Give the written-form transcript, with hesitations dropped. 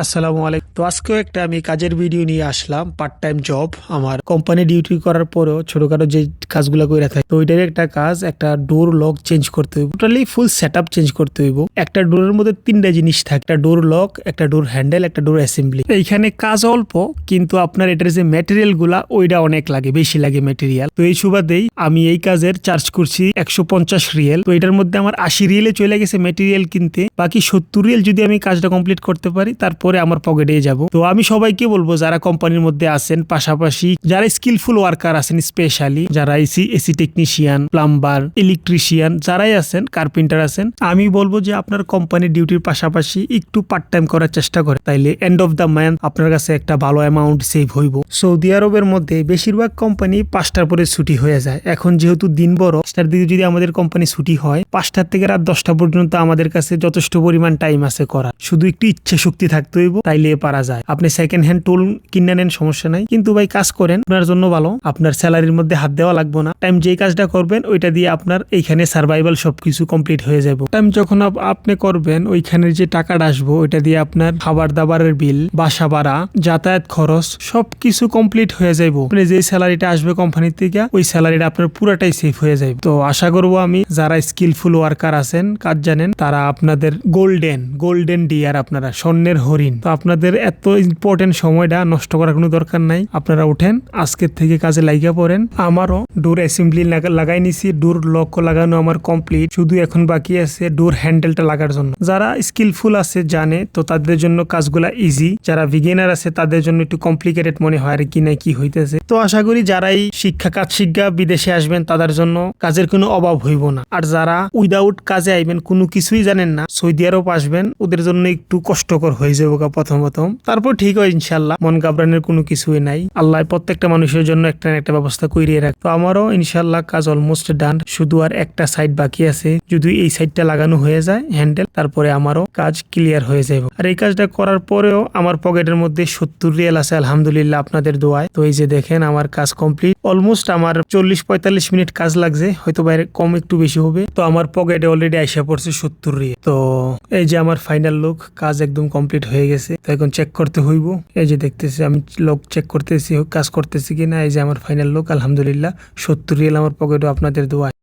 আসসালামু আলাইকুম। তো আজকেও একটা আমি কাজের ভিডিও নিয়ে আসলাম। পার্ট টাইম জব, আমার কোম্পানি ডিউটি করার পরেও ছোটখাটো যে কাজগুলো করে থাকে, তো ওইটার একটা কাজ, একটা ডোর লক চেঞ্জ করতে হইব, totally full set up change করতে হইব। একটা ডোরের মধ্যে তিনটা জিনিস থাকে, একটা ডোর লক, একটা ডোর হ্যান্ডেল, একটা ডোর অ্যাসেম্বলি। এইখানে কাজ অল্প, কিন্তু আপনার এটার যে ম্যাটেরিয়াল গুলা ওইটা অনেক লাগে, বেশি লাগে ম্যাটেরিয়াল। তো এই সুবাদেই আমি এই কাজের চার্জ করছি 150 রিয়েল। তো এটার মধ্যে আমার 80 রিয়েলে চলে গেছে ম্যাটেরিয়াল কিনতে, বাকি 70 রিয়েল যদি আমি কাজটা কমপ্লিট করতে পারি তারপরে আমার পকেটে যাব। তো আমি সবাইকে বলবো যারা কোম্পানির মধ্যে আছেন, পাশাপাশি যারা স্কিলফুল ওয়ার্কার আছেন, স্পেশালি যারা এসি টেকনিশিয়ান, প্লাম্বার, ইলেকট্রিশিয়ান যারাই আছেন, কার্পেন্টার আছেন, আমি বলবো যে আপনার কোম্পানির ডিউটির পাশাপাশি একটু পার্ট টাইম করার চেষ্টা করে, তাইলে এন্ড অফ দ্য মান্থ আপনার কাছে একটা ভালো অ্যামাউন্ট সেভ হইব। সৌদি আরবের মধ্যে বেশিরভাগ কোম্পানি 5টার পরে ছুটি হয়ে যায়। এখন যেহেতু দিন বড়, 5টার দিকে যদি আমাদের কোম্পানি ছুটি হয়, 5টার থেকে রাত 10টা পর্যন্ত আমাদের কাছে যথেষ্ট পরিমাণ টাইম আছে করা, শুধু একটু ইচ্ছে শক্তি থাকতে হইব, তাইলে পারা যায়। আপনি সেকেন্ড হ্যান্ড টুল কিনে নেন, সমস্যা নাই, কিন্তু ভাই কাজ করেন, আপনার জন্য ভালো, আপনার স্যালারির মধ্যে হাত দেওয়া লাগবে না। টাইম যেই কাজটা করবেন ওইটা দিয়ে আপনার এইখানে সার্ভাইভাল সবকিছু কমপ্লিট হয়ে যাব। টাইম যখন আপনি করবেন, ওইখানের যে টাকাটা আসবো ওইটা দিয়ে আপনার খাবার দাবারের বিল, বাসা ভাড়া, যাতায়াত খরচ সবকিছু কমপ্লিট হয়ে যাইব। আপনি যে স্যালারিটা আসবে কোম্পানি থেকে, ওই স্যালারিটা আপনার পুরাটাই সেভ হয়ে যাবে। তো আশা করবো আমি যারা স্কিলফুল ওয়ার্কার আছেন, কাজ জানেন, তারা আপনাদের গোল্ডেন ডিয়ার, আপনারা স্বর্ণের হরিণ। তো আপনাদের এত ইম্পর্টেন্ট সময়টা নষ্ট করার কোনো দরকার নাই। আপনারা উঠেন, আজকের থেকে কাজে লাইগা পড়েন। আমারও ডোর অ্যাসেম্বলি লাগাই নিছি, ডোর লক লাগানো আমার কমপ্লিট, শুধু এখন বাকি আছে ডোর হ্যান্ডেলটা লাগার জন্য। যারা স্কিলফুল আছে জানে, তো তাদের জন্য কাজগুলা ইজি। যারা বিগিনার আছে তাদের জন্য একটু কমপ্লিকেটেড মনে হয় আর কি, না কি হইতেছে। তো আশা করি যারাই কাজ শিক্ষা বিদেশে আসবেন তাদের জন্য কাজের কোনো অভাব হইব না। আর যারা উইদাউট কাজে আইবেন, কোনো কিছুই জানেন না, সৌদি আরব আসবেন, ওদের জন্য একটু কষ্টকর হয়ে যাবো প্রথম, তারপর ঠিক হয় ইনশাল্লাহ। মন ঘাবড়ানোর কোনো কিছুই নাই। আল্লাহ প্রত্যেকটা মানুষের জন্য একটা না একটা ব্যবস্থা করিয়ে রাখ। তো আমারও ইনশাল্লাহ কাজ অলমোস্ট ডান, শুধু আর একটা সাইড বাকি আছে। যদি এই সাইডটা লাগানো হয়ে যায় হ্যান্ডেল, তারপরে আমারও কাজ ক্লিয়ার হয়ে যাবে। আর এই কাজটা করার পরেও আমার পকেটের মধ্যে 70 রিয়াল আছে, আলহামদুলিল্লাহ, আপনাদের দোয়ায়। তো এই যে দেখেন আমার কাজ কমপ্লিট। অলমোস্ট আমার 40-45 মিনিট কাজ লাগছে, হয়তো বাইরে কম একটু বেশি হবে। তো আমার পকেটে অলরেডি আইসা পড়ছে 70 রিয়াল। তো এই যে আমার ফাইনাল লুক, কাজ একদম কমপ্লিট হয়ে গেছে। তো এখন চেক করতে হইব। এই যে দেখতেছি আমি লোক চেক করতেছি কাজ করতেছি কিনা। এই যে আমার ফাইনাল লুক, আলহামদুলিল্লাহ 70 রিয়াল আমার পকেটে, আপনাদের দোয়ায়।